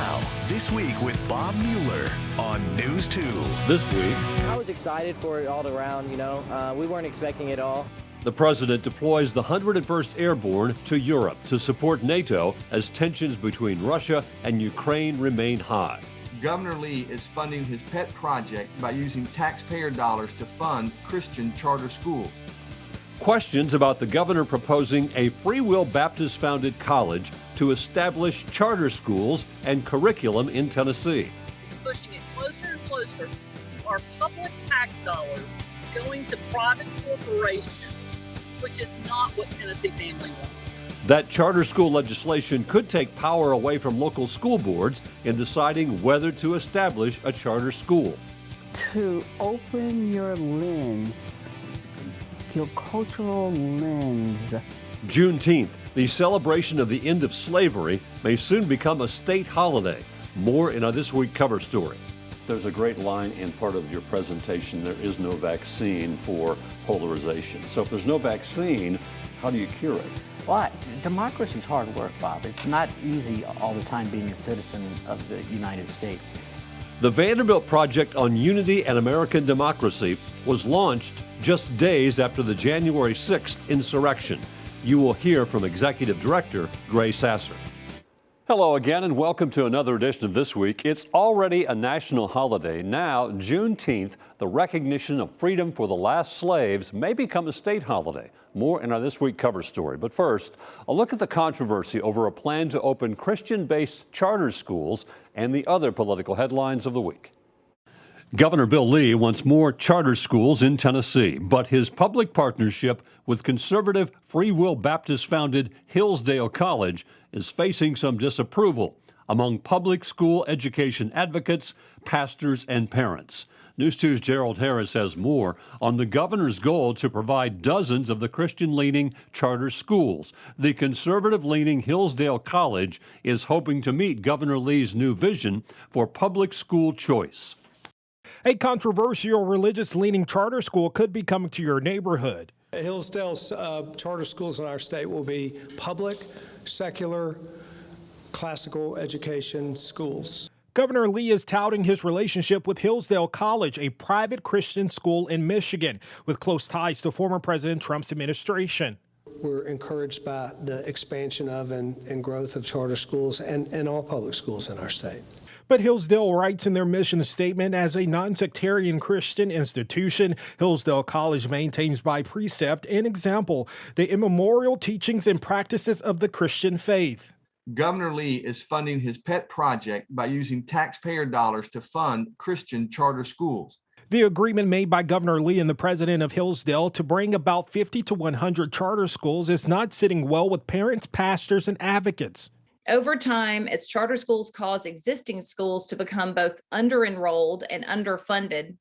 Now, This Week with Bob Mueller on News 2. This week, I was excited for it all around, we weren't expecting it all. the president deploys the 101st Airborne to Europe to support NATO as tensions between Russia and Ukraine remain high. Governor Lee is funding his pet project by using taxpayer dollars to fund Christian charter schools. Questions about the governor proposing a Free Will Baptist-founded college to establish charter schools and curriculum in Tennessee. It's pushing it closer and closer to our public tax dollars going to private corporations, which is not what Tennessee family wants. That charter school legislation could take power away from local school boards in deciding whether to establish a charter school. To open your lens, your cultural lens. Juneteenth, the celebration of the end of slavery, may soon become a state holiday. More in our This Week cover story. There's a great line in part of your presentation, there is no vaccine for polarization. So if there's no vaccine, how do you cure it? Well, democracy's hard work, Bob. It's not easy all the time being a citizen of the United States. The Vanderbilt Project on Unity and American Democracy was launched just days after the January 6th insurrection. You will hear from Executive Director Graceasser. Hello again and welcome to another edition of This Week. It's already a national holiday. Now, Juneteenth, the recognition of freedom for the last slaves, may become a state holiday. More in our This Week cover story. But first, a look at the controversy over a plan to open Christian-based charter schools and the other political headlines of the week. Governor Bill Lee wants more charter schools in Tennessee, but his public partnership with conservative Free Will Baptist-founded Hillsdale College is facing some disapproval among public school education advocates, pastors, and parents. News 2's Gerald Harris has more on the governor's goal to provide dozens of the Christian-leaning charter schools. The conservative-leaning Hillsdale College is hoping to meet Governor Lee's new vision for public school choice. A controversial religious-leaning charter school could be coming to your neighborhood. Hillsdale's charter schools in our state will be public, secular, classical education schools. Governor Lee is touting his relationship with Hillsdale College, a private Christian school in Michigan, with close ties to former President Trump's administration. We're encouraged by the expansion of and growth of charter schools and all public schools in our state. But Hillsdale writes in their mission statement, as a non-sectarian Christian institution, Hillsdale College maintains by precept and example the immemorial teachings and practices of the Christian faith. Governor Lee is funding his pet project by using taxpayer dollars to fund Christian charter schools. The agreement made by Governor Lee and the president of Hillsdale to bring about 50 to 100 charter schools is not sitting well with parents, pastors, and advocates. Over time, as charter schools cause existing schools to become both under-enrolled and underfunded,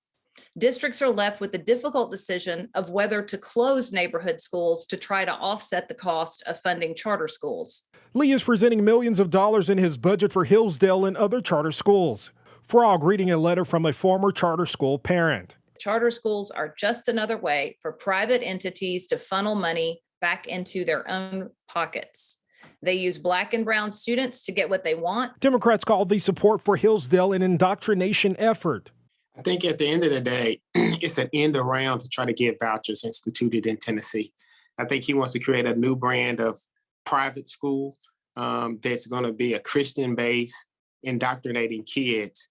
districts are left with the difficult decision of whether to close neighborhood schools to try to offset the cost of funding charter schools. Lee is presenting millions of dollars in his budget for Hillsdale and other charter schools. Frog reading a letter from a former charter school parent. Charter schools are just another way for private entities to funnel money back into their own pockets. They use Black and brown students to get what they want. Democrats call the support for Hillsdale an indoctrination effort. I think at the end of the day, it's an end around to try to get vouchers instituted in Tennessee. I think he wants to create a new brand of private school that's going to be a Christian base, indoctrinating kids.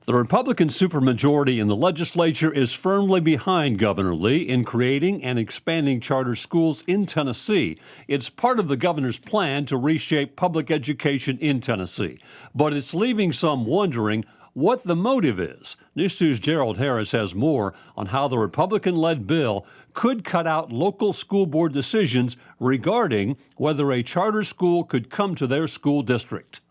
The Republican supermajority in the legislature is firmly behind Governor Lee in creating and expanding charter schools in Tennessee. It's part of the governor's plan to reshape public education in Tennessee. But it's leaving some wondering what the motive is. News 2's Gerald Harris has more on how the Republican-led bill could cut out local school board decisions regarding whether a charter school could come to their school district.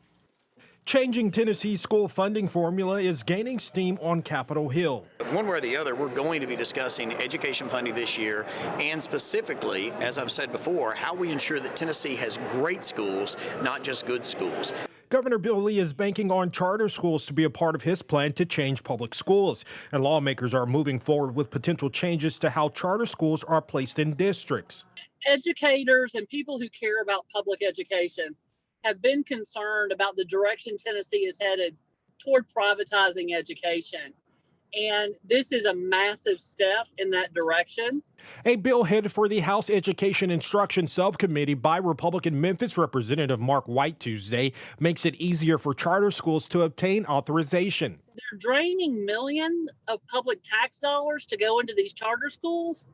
Changing Tennessee's school funding formula is gaining steam on Capitol Hill. One way or the other, we're going to be discussing education funding this year, and specifically, as I've said before, how we ensure that Tennessee has great schools, not just good schools. Governor Bill Lee is banking on charter schools to be a part of his plan to change public schools, and lawmakers are moving forward with potential changes to how charter schools are placed in districts. Educators and people who care about public education have been concerned about the direction Tennessee is headed toward privatizing education. And this is a massive step in that direction. A bill headed for the House Education Instruction Subcommittee by Republican Memphis Representative Mark White Tuesday makes it easier for charter schools to obtain authorization. They're draining millions of public tax dollars to go into these charter schools,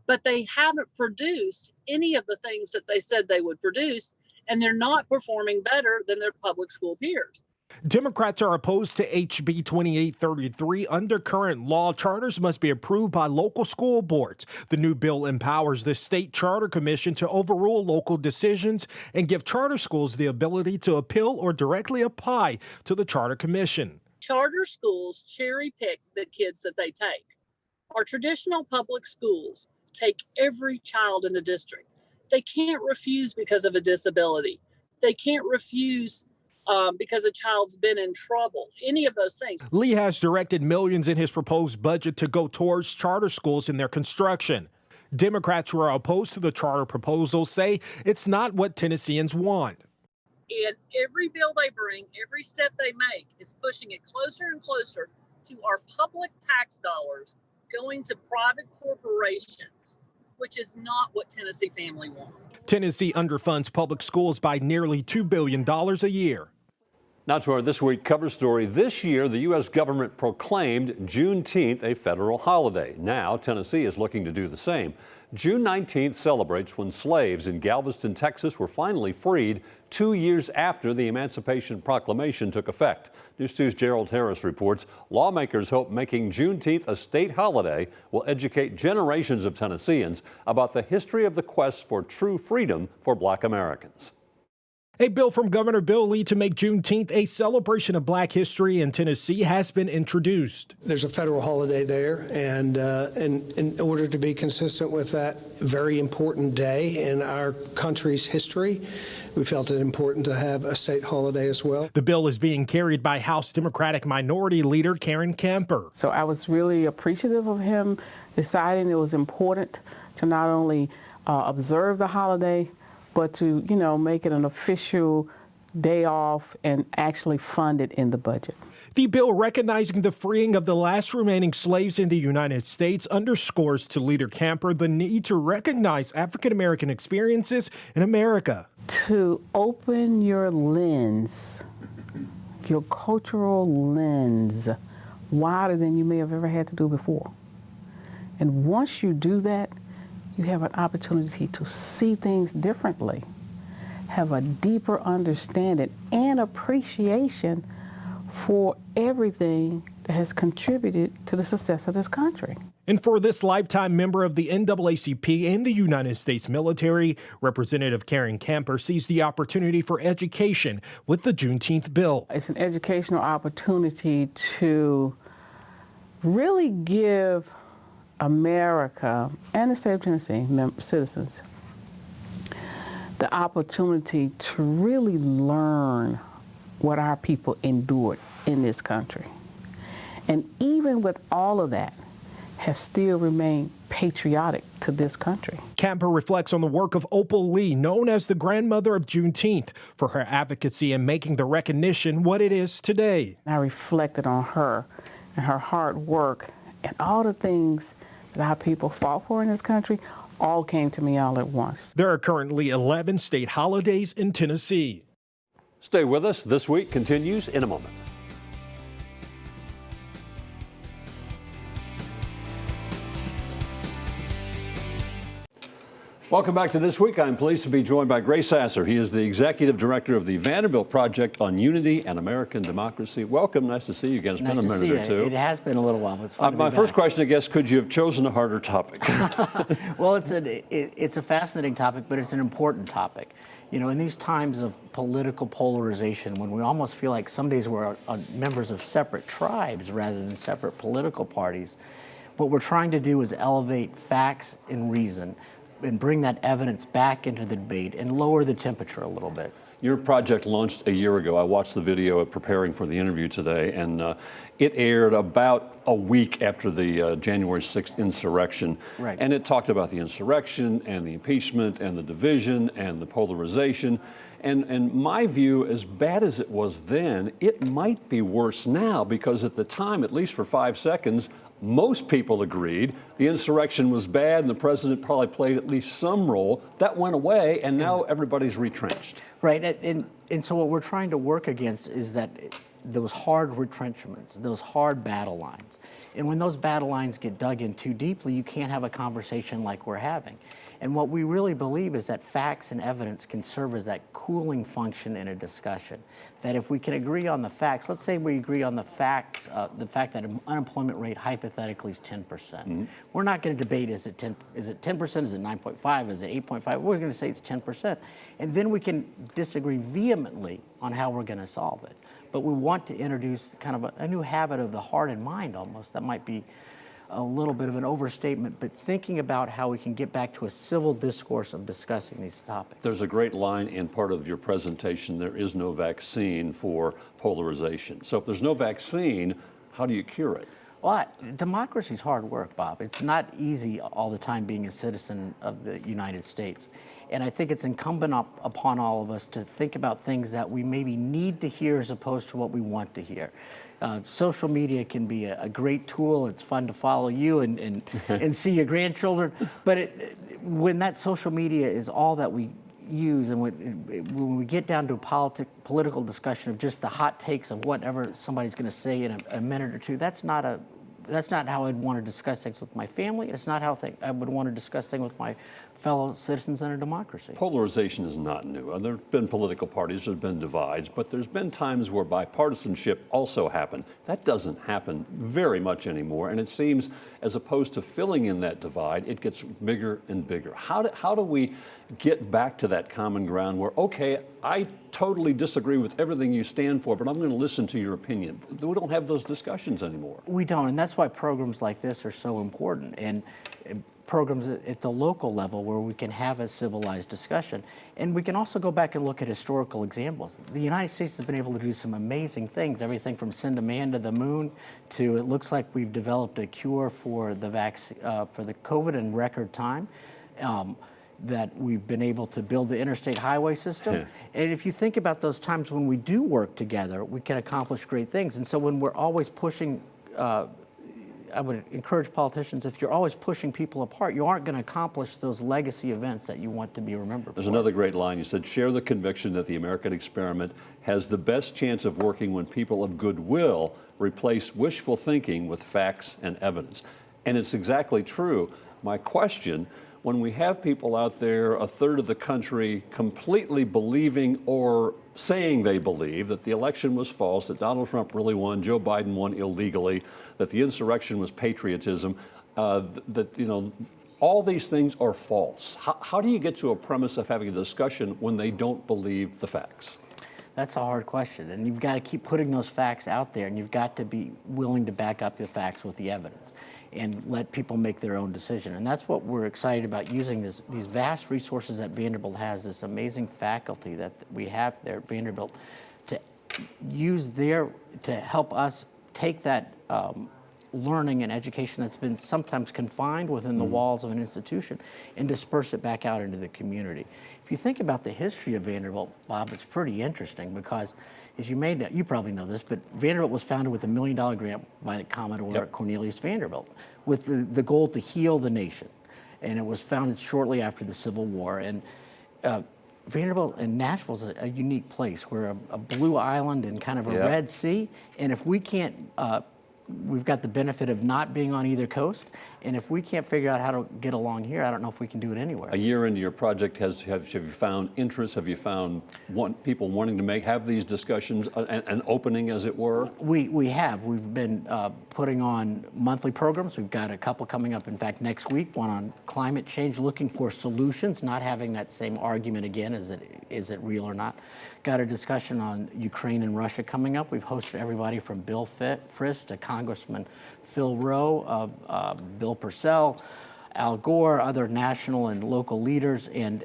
but they haven't produced any of the things that they said they would produce, and they're not performing better than their public school peers. Democrats are opposed to HB 2833. Under current law, charters must be approved by local school boards. The new bill empowers the State Charter Commission to overrule local decisions and give charter schools the ability to appeal or directly apply to the Charter Commission. Charter schools cherry pick the kids that they take. Our traditional public schools take every child in the district. They can't refuse because of a disability. They can't refuse because a child's been in trouble, any of those things. Lee has directed millions in his proposed budget to go towards charter schools in their construction. Democrats who are opposed to the charter proposal say it's not what Tennesseans want. And every bill they bring, every step they make is pushing it closer and closer to our public tax dollars going to private corporations, which is not what Tennessee family want. Tennessee underfunds public schools by nearly $2 billion a year. Now to our This Week cover story. This year, the U.S. government proclaimed Juneteenth a federal holiday. Now, Tennessee is looking to do the same. June 19th celebrates when slaves in Galveston, Texas were finally freed 2 years after the Emancipation Proclamation took effect. News 2's Gerald Harris reports lawmakers hope making Juneteenth a state holiday will educate generations of Tennesseans about the history of the quest for true freedom for Black Americans. A bill from Governor Bill Lee to make Juneteenth a celebration of Black history in Tennessee has been introduced. There's a federal holiday there, and in order to be consistent with that very important day in our country's history, we felt it important to have a state holiday as well. The bill is being carried by House Democratic Minority Leader Campbell. So I was really appreciative of him deciding it was important to not only observe the holiday, but to, make it an official day off and actually fund it in the budget. The bill recognizing the freeing of the last remaining slaves in the United States underscores to Leader Campbell the need to recognize African-American experiences in America. To open your lens, your cultural lens, wider than you may have ever had to do before. And once you do that, you have an opportunity to see things differently, have a deeper understanding and appreciation for everything that has contributed to the success of this country. And for this lifetime member of the NAACP and the United States military, Representative Campbell sees the opportunity for education with the Juneteenth bill. It's an educational opportunity to really give America and the state of Tennessee citizens the opportunity to really learn what our people endured in this country. And even with all of that, have still remained patriotic to this country. Campbell reflects on the work of Opal Lee, known as the grandmother of Juneteenth, for her advocacy in making the recognition what it is today. I reflected on her and her hard work and all the things that our people fought for in this country all came to me all at once. There are currently 11 state holidays in Tennessee. Stay with us. This Week continues in a moment. Welcome back to This Week. I'm pleased to be joined by Graceasser. He is the Executive Director of the Vanderbilt Project on Unity and American Democracy. Welcome. Nice to see you again. It's been a minute or two. It has been a little while. But it's fun my first question, I guess, could you have chosen a harder topic? Well, it's a fascinating topic, but it's an important topic. In these times of political polarization, when we almost feel like some days we're members of separate tribes rather than separate political parties, what we're trying to do is elevate facts and reason and bring that evidence back into the debate and lower the temperature a little bit. Your project launched a year ago. I watched the video preparing for the interview today, and it aired about a week after the January 6th insurrection. Right. And it talked about the insurrection and the impeachment and the division and the polarization. And my view, as bad as it was then, it might be worse now, because at the time, at least for 5 seconds, most people agreed the insurrection was bad and the president probably played at least some role. That went away, and now everybody's retrenched. Right, and so what we're trying to work against is that those hard retrenchments, those hard battle lines. And when those battle lines get dug in too deeply, you can't have a conversation like we're having. And what we really believe is that facts and evidence can serve as that cooling function in a discussion. That if we can agree on the facts, let's say we agree on the facts, the fact that an unemployment rate hypothetically is 10%. Mm-hmm. We're not going to debate, is it 10%, is it 9.5, is it 8.5? We're going to say it's 10%. And then we can disagree vehemently on how we're going to solve it. But we want to introduce kind of a new habit of the heart and mind almost. That might be a little bit of an overstatement, but thinking about how we can get back to a civil discourse of discussing these topics. There's a great line in part of your presentation: there is no vaccine for polarization. So if there's no vaccine, how do you cure it? Well, democracy's hard work, Bob. It's not easy all the time being a citizen of the United States. And I think it's incumbent upon all of us to think about things that we maybe need to hear as opposed to what we want to hear. Social media can be a great tool. It's fun to follow you and see your grandchildren. But when that social media is all that we use, and when we get down to a political discussion of just the hot takes of whatever somebody's going to say in a minute or two, that's not how I'd want to discuss things with my family. It's not how I would want to discuss things with my fellow citizens in a democracy. Polarization is not new. There have been political parties, there have been divides, but there's been times where bipartisanship also happened. That doesn't happen very much anymore, and it seems, as opposed to filling in that divide, it gets bigger and bigger. How do we get back to that common ground where, okay, I totally disagree with everything you stand for, but I'm going to listen to your opinion? We don't have those discussions anymore. We don't, and that's why programs like this are so important. And programs at the local level where we can have a civilized discussion. And we can also go back and look at historical examples. The United States has been able to do some amazing things, everything from send a man to the moon to it looks like we've developed a cure for the for the COVID in record time. That we've been able to build the interstate highway system. Yeah. And if you think about those times when we do work together, we can accomplish great things. And so when we're always pushing, I would encourage politicians, if you're always pushing people apart, you aren't going to accomplish those legacy events that you want to be remembered for. There's another great line. You said, share the conviction that the American experiment has the best chance of working when people of goodwill replace wishful thinking with facts and evidence. And it's exactly true. My question, when we have people out there, a third of the country, completely believing or saying they believe that the election was false, that Donald Trump really won, Joe Biden won illegally, that the insurrection was patriotism, that all these things are false. How do you get to a premise of having a discussion when they don't believe the facts? That's a hard question, and you've got to keep putting those facts out there, and you've got to be willing to back up the facts with the evidence and let people make their own decision. And that's what we're excited about, using these vast resources that Vanderbilt has, this amazing faculty that we have there at Vanderbilt, to use to help us take that learning and education that's been sometimes confined within the walls of an institution and disperse it back out into the community. If you think about the history of Vanderbilt, Bob, it's pretty interesting because, as you probably know this, but Vanderbilt was founded with $1 million grant by Commodore Cornelius Vanderbilt with the goal to heal the nation. And it was founded shortly after the Civil War. And Vanderbilt and Nashville is a unique place. We're a blue island in kind of a Red Sea. And if we can't, we've got the benefit of not being on either coast. And if we can't figure out how to get along here, I don't know if we can do it anywhere. A year into your project, have you found interest? Have you found people wanting to have these discussions, an opening, as it were? We have. We've been putting on monthly programs. We've got a couple coming up, in fact, next week, one on climate change, looking for solutions, not having that same argument again, is it real or not. Got a discussion on Ukraine and Russia coming up. We've hosted everybody from Bill Frist to Congressman Phil Rowe, Bill Purcell, Al Gore, other national and local leaders, and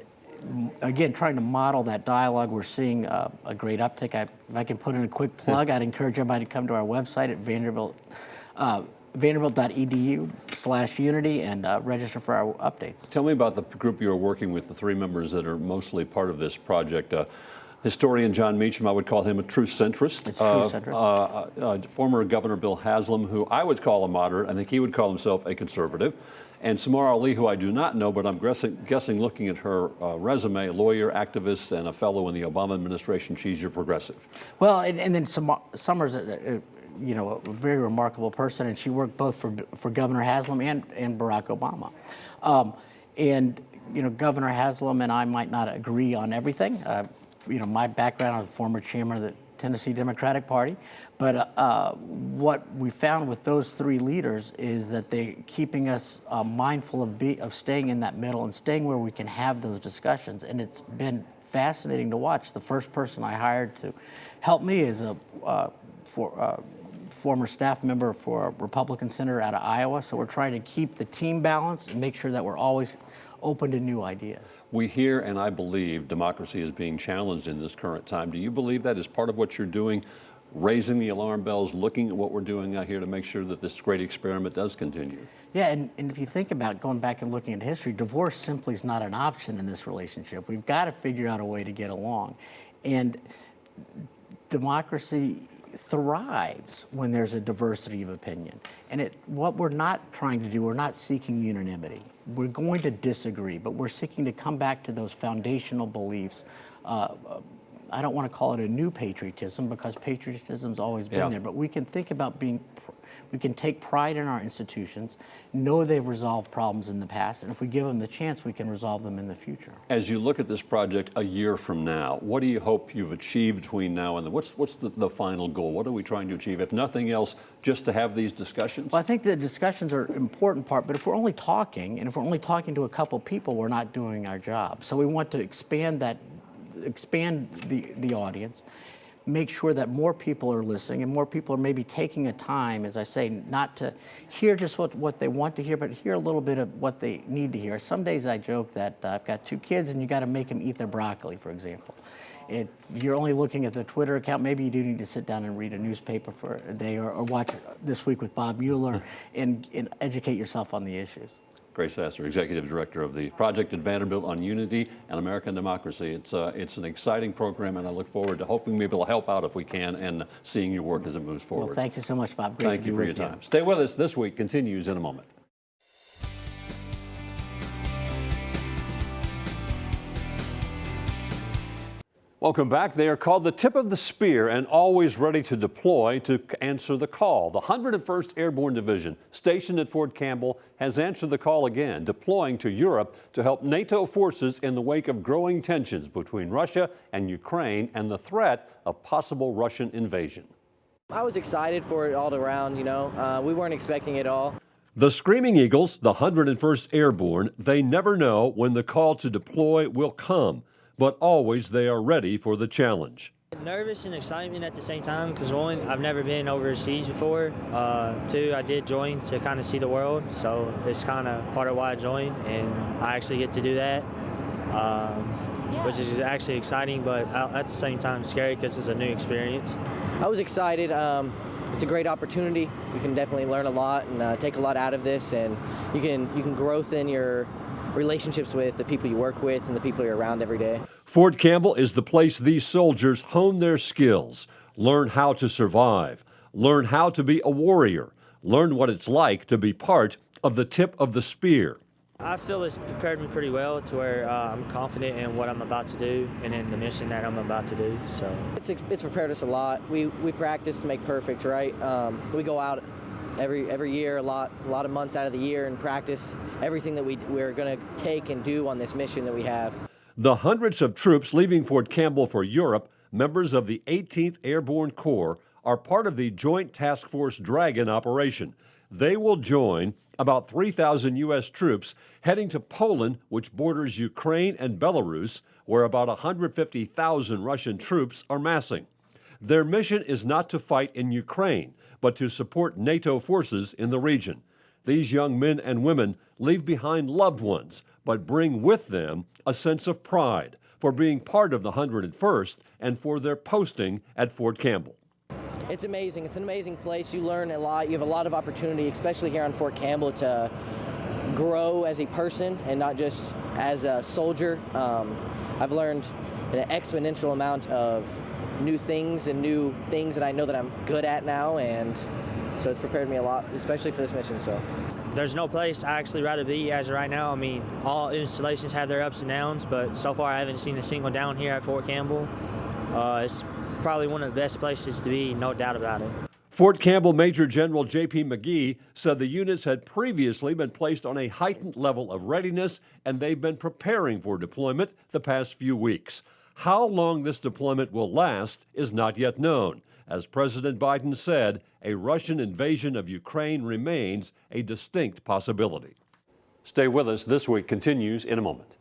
again, trying to model that dialogue. We're seeing a great uptick. If I can put in a quick plug, I'd encourage everybody to come to our website at vanderbilt.edu/unity and register for our updates. Tell me about the group you are working with, the three members that are mostly part of this project. Historian John Meacham, I would call him a true centrist. It's true centrist. Former Governor Bill Haslam, who I would call a moderate. I think he would call himself a conservative. And Samara Ali, who I do not know, but I'm guessing looking at her resume, lawyer, activist, and a fellow in the Obama administration, she's your progressive. Well, and then Summers, a very remarkable person, and she worked both for Governor Haslam and Barack Obama. Governor Haslam and I might not agree on everything. My background, I was former chairman of the Tennessee Democratic Party, but what we found with those three leaders is that they're keeping us mindful of staying in that middle and staying where we can have those discussions, and it's been fascinating to watch. The first person I hired to help me is a former staff member for a Republican senator out of Iowa, so we're trying to keep the team balanced and make sure that we're always open to new ideas. We hear, and I believe, democracy is being challenged in this current time. Do you believe that is part of what you're doing, raising the alarm bells, looking at what we're doing out here to make sure that this great experiment does continue? Yeah, and if you think about going back and looking at history, divorce simply is not an option in this relationship. We've got to figure out a way to get along. And democracy thrives when there's a diversity of opinion. And what we're not trying to do, we're not seeking unanimity. We're going to disagree, but we're seeking to come back to those foundational beliefs. I don't want to call it a new patriotism because patriotism's always been there, but we can think about we can take pride in our institutions, know they've resolved problems in the past, and if we give them the chance, we can resolve them in the future. As you look at this project a year from now, what do you hope you've achieved between now and then? What's the final goal? What are we trying to achieve? If nothing else, just to have these discussions? Well, I think the discussions are an important part, but if we're only talking, and if we're only talking to a couple people, we're not doing our job. So we want to expand the audience, make sure that more people are listening and more people are maybe taking a time, as I say, not to hear just what they want to hear, but hear a little bit of what they need to hear. Some days I joke that I've got 2 kids and you got to make them eat their broccoli, for example. If you're only looking at the Twitter account, maybe you do need to sit down and read a newspaper for a day or watch This Week with Bob Mueller and educate yourself on the issues. Graceasser, Executive Director of the Project at Vanderbilt on Unity and American Democracy. It's an exciting program, and I look forward to hoping maybe it'll help out if we can and seeing your work as it moves forward. Well, thank you so much, Bob. Great Thank you for your time. Stay with us. This Week continues in a moment. Welcome back. They are called the tip of the spear and always ready to deploy to answer the call. The 101st Airborne Division, stationed at Fort Campbell, has answered the call again, deploying to Europe to help NATO forces in the wake of growing tensions between Russia and Ukraine and the threat of possible Russian invasion. I was excited for it all around, we weren't expecting it all. The Screaming Eagles, the 101st Airborne, they never know when the call to deploy will come, but always they are ready for the challenge. Nervous and excitement at the same time because 1, I've never been overseas before. 2, I did join to kind of see the world, so it's kind of part of why I joined, and I actually get to do that, which is actually exciting, but at the same time scary because it's a new experience. I was excited. It's a great opportunity. You can definitely learn a lot and take a lot out of this, and you can growth in your relationships with the people you work with and the people you're around every day. Fort Campbell is the place these soldiers hone their skills, learn how to survive, learn how to be a warrior, learn what it's like to be part of the tip of the spear. I feel it's prepared me pretty well to where I'm confident in what I'm about to do and in the mission that I'm about to do. So it's prepared us a lot. We practice to make perfect, right? We go out every year, a lot of months out of the year, and practice everything that we're going to take and do on this mission that we have. The hundreds of troops leaving Fort Campbell for Europe, members of the 18th Airborne Corps, are part of the Joint Task Force Dragon operation. They will join about 3,000 U.S. troops heading to Poland, which borders Ukraine and Belarus, where about 150,000 Russian troops are massing. Their mission is not to fight in Ukraine, but to support NATO forces in the region. These young men and women leave behind loved ones, but bring with them a sense of pride for being part of the 101st and for their posting at Fort Campbell. It's amazing. It's an amazing place. You learn a lot. You have a lot of opportunity, especially here on Fort Campbell, to grow as a person and not just as a soldier. I've learned an exponential amount of new things that I know that I'm good at now, and so it's prepared me a lot, especially for this mission. So there's no place I actually rather be as of right now. I mean, all installations have their ups and downs, but so far I haven't seen a single down here at Fort Campbell. It's probably one of the best places to be, no doubt about it. Fort Campbell Major General J.P. McGee said the units had previously been placed on a heightened level of readiness, and they've been preparing for deployment the past few weeks. How long this deployment will last is not yet known. As President Biden said, a Russian invasion of Ukraine remains a distinct possibility. Stay with us. This Week continues in a moment.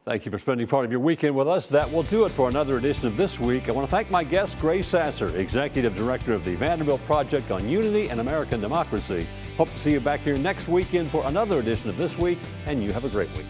Thank you for spending part of your weekend with us. That will do it for another edition of This Week. I want to thank my guest, Graceasser, Executive Director of the Vanderbilt Project on Unity and American Democracy. Hope to see you back here next weekend for another edition of This Week, and you have a great week.